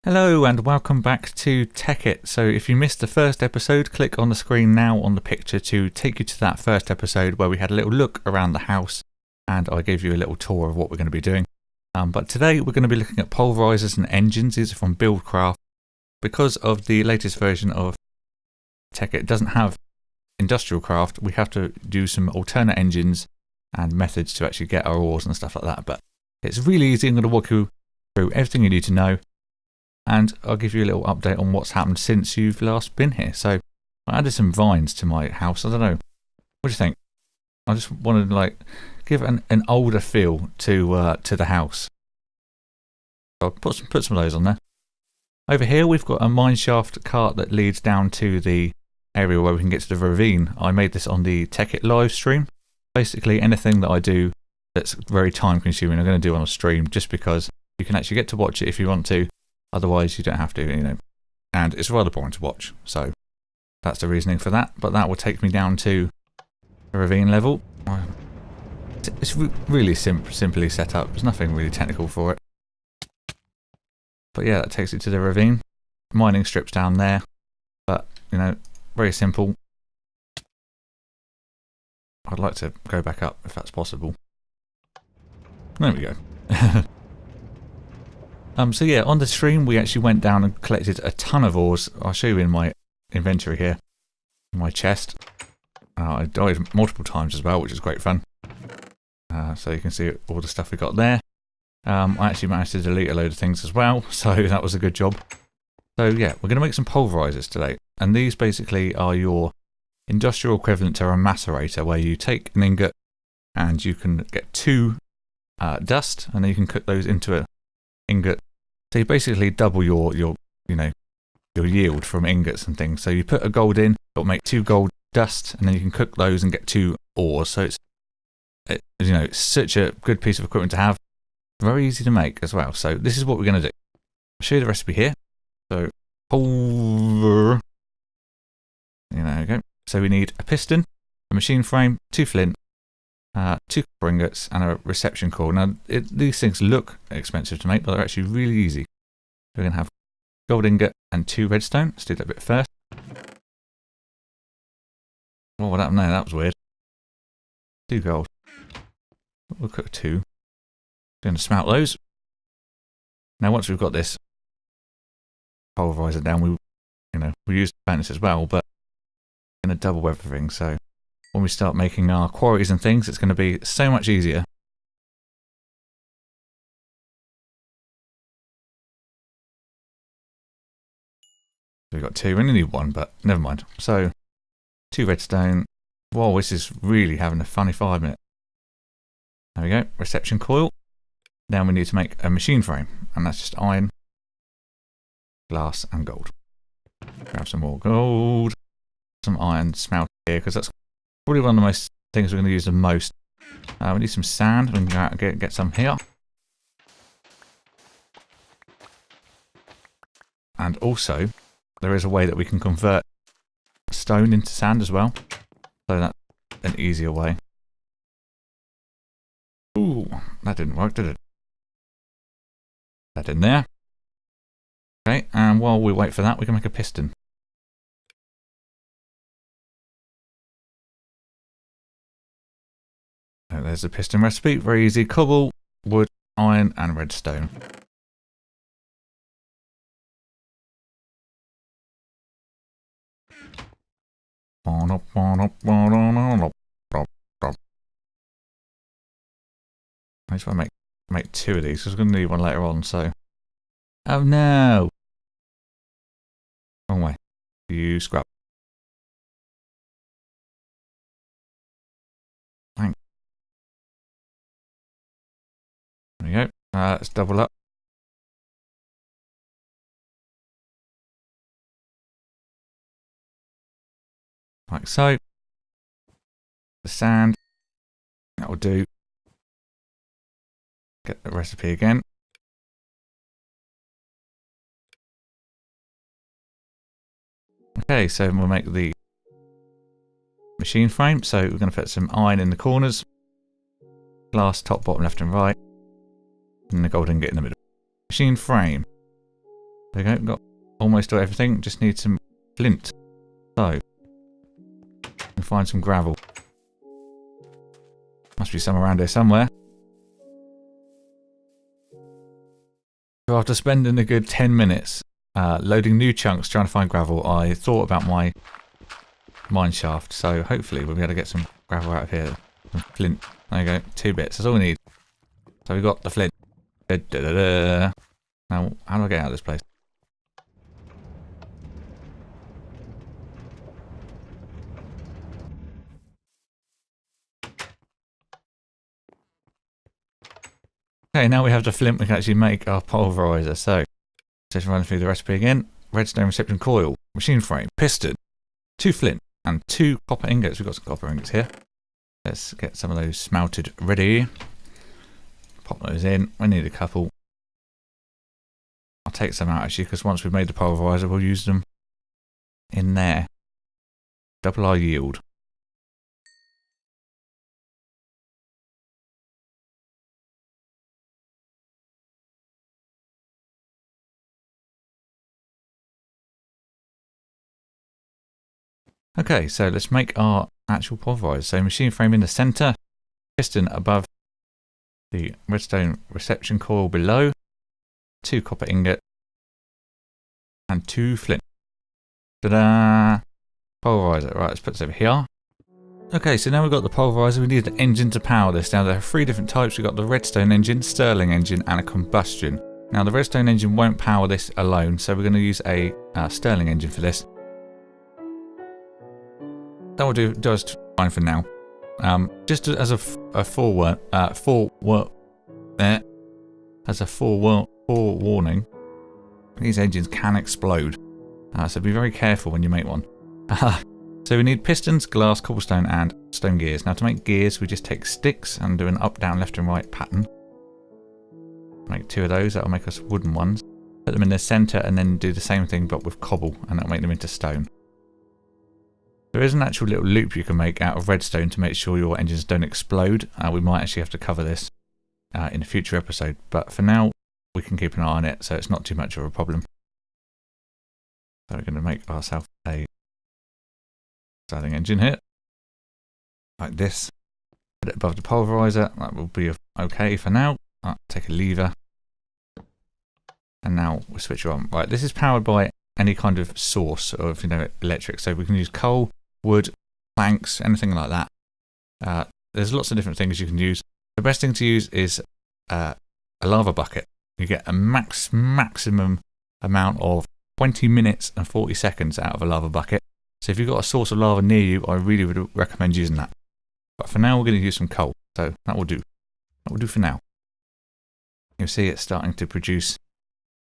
Hello and welcome back to Tekkit. So if you missed the first episode, click on the screen now on the picture to take you to that first episode where we had a little look around the house and I gave you a little tour of what we're going to be doing. But today we're going to be looking at pulverizers and engines. These are from Buildcraft. Because of the latest version of Tekkit doesn't have industrial craft, we have to do some alternate engines and methods to actually get our ores and stuff like that. But it's really easy. I'm going to walk you through everything you need to know. And I'll give you a little update on what's happened since you've last been here. So I added some vines to my house. I don't know. What do you think? I just wanted to give an older feel to the house. I'll put some of those on there. Over here we've got a mineshaft cart that leads down to the area where we can get to the ravine. I made this on the Tekkit live stream. Basically anything that I do that's very time consuming I'm going to do on a stream, just because you can actually get to watch it if you want to. Otherwise, you don't have to, and it's rather boring to watch. So that's the reasoning for that. But that will take me down to the ravine level. It's really simply set up. There's nothing really technical for it. But yeah, that takes it to the ravine. Mining strips down there. But, very simple. I'd like to go back up if that's possible. There we go. So yeah, on the stream we actually went down and collected a ton of ores. I'll show you in my inventory here, in my chest. I died multiple times as well, which is great fun. So you can see all the stuff we got there. I actually managed to delete a load of things as well, so that was a good job. So yeah, we're going to make some pulverizers today. And these basically are your industrial equivalent to a macerator, where you take an ingot and you can get two dust, and then you can cook those into a ingot. So you basically double your yield from ingots and things. So you put a gold in, it'll make two gold dust, and then you can cook those and get two ores. So it's such a good piece of equipment to have. Very easy to make as well. So this is what we're going to do. I'll show you the recipe here. So pulver. There we go. So we need a piston, a machine frame, two flint, two copper ingots and a reception coil. Now these things look expensive to make, but they're actually really easy. We're going to have gold ingot and two redstone. Let's do that bit first. Oh, what happened there? That was weird. Two gold. We'll cook two. Going to smelt those. Now once we've got this pulverizer down, we use furnace as well, but we're going to double everything. So when we start making our quarries and things, it's going to be so much easier. We've got two, we only need one, but never mind. So, two redstone. Whoa, this is really having a funny 5 minute. There we go, reception coil. Now we need to make a machine frame, and that's just iron, glass, and gold. Grab some more gold, some iron, smelt here, because that's probably one of the most things we're going to use the most. We need some sand. We can go out and get some here. And also, there is a way that we can convert stone into sand as well. So that's an easier way. Ooh, that didn't work, did it? That in there. Okay, and while we wait for that, we can make a piston. There's the piston recipe, very easy. Cobble, wood, iron and redstone. I just want to make two of these because we're going to need one later on, so... Oh no! Wrong way. You scrap. Thanks. There we go. Let's double up. Like so. The sand. That will do. Get the recipe again. Okay, so we'll make the machine frame. So we're going to put some iron in the corners. Glass top, bottom, left and right. And the gold ingot in the middle. Machine frame. There we go, got almost everything, just need some flint. So, we'll find some gravel. Must be some around here somewhere. So after spending a good 10 minutes loading new chunks trying to find gravel, I thought about my mine shaft. So hopefully we'll be able to get some gravel out of here. Some flint. There you go, 2 bits, that's all we need. So we got the flint. Now, how do I get out of this place? Okay, now we have the flint, we can actually make our pulverizer. So, just run through the recipe again. Redstone reception coil, machine frame, piston, 2 flint, and 2 copper ingots. We've got some copper ingots here. Let's get some of those smelted ready. Pop those in. We need a couple. I'll take some out actually, because once we've made the pulverizer, we'll use them in there. Double our yield. Okay, so let's make our actual pulverizer. So machine frame in the center, piston above the redstone reception coil below, 2 copper ingot, and 2 flint. Ta-da! Pulverizer. Right, let's put this over here. Okay, so now we've got the pulverizer, we need the engine to power this. Now there are 3 different types. We've got the redstone engine, Stirling engine, and a combustion. Now the redstone engine won't power this alone, so we're going to use a Stirling engine for this. That will do us fine for now. Just as a forewarning, these engines can explode, so be very careful when you make one. So we need pistons, glass, cobblestone, and stone gears. Now to make gears, we just take sticks and do an up, down, left, and right pattern. Make 2 of those. That'll make us wooden ones. Put them in the centre, and then do the same thing but with cobble, and that'll make them into stone. There is an actual little loop you can make out of redstone to make sure your engines don't explode. We might actually have to cover this in a future episode, but for now we can keep an eye on it so it's not too much of a problem. So we're going to make ourselves a Stirling engine here, like this. Put it above the pulverizer, that will be okay for now. Take a lever, and now we'll switch it on. Right, this is powered by any kind of source of electric, so we can use coal, wood, planks, anything like that. There's lots of different things you can use. The best thing to use is a lava bucket. You get a maximum amount of 20 minutes and 40 seconds out of a lava bucket. So if you've got a source of lava near you, I really would recommend using that. But for now we're going to use some coal, so that will do. That will do for now. You'll see it's starting to produce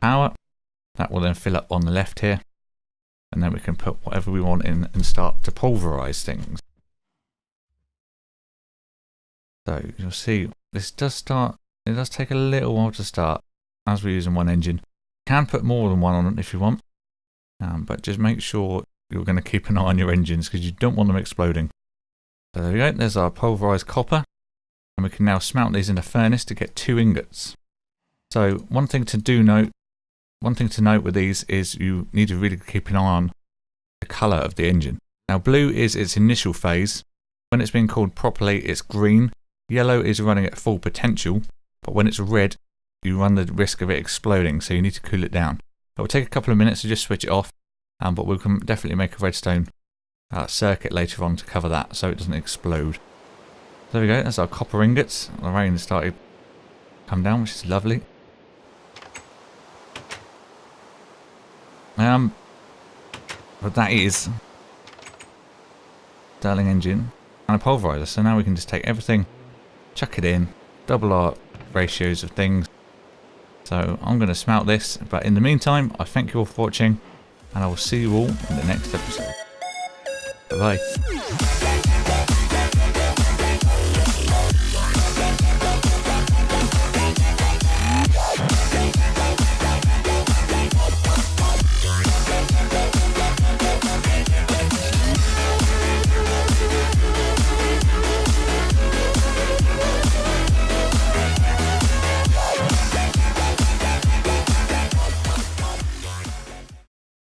power. That will then fill up on the left here, and then we can put whatever we want in and start to pulverize things. So you'll see this does start, it does take a little while to start as we're using one engine. You can put more than one on it if you want, but just make sure you're going to keep an eye on your engines because you don't want them exploding. So there we go, there's our pulverized copper, and we can now smelt these in a furnace to get 2 ingots. So one thing to note with these is you need to really keep an eye on the colour of the engine. Now blue is its initial phase. When it's being cooled properly, it's green. Yellow is running at full potential, but when it's red, you run the risk of it exploding, so you need to cool it down. It will take a couple of minutes to just switch it off, but we can definitely make a redstone circuit later on to cover that so it doesn't explode. There we go, that's our copper ingots. The rain started to come down, which is lovely. But that is Stirling engine and a pulverizer. So now we can just take everything, chuck it in, double our ratios of things. So I'm going to smelt this, but in the meantime, I thank you all for watching, and I will see you all in the next episode. Bye bye.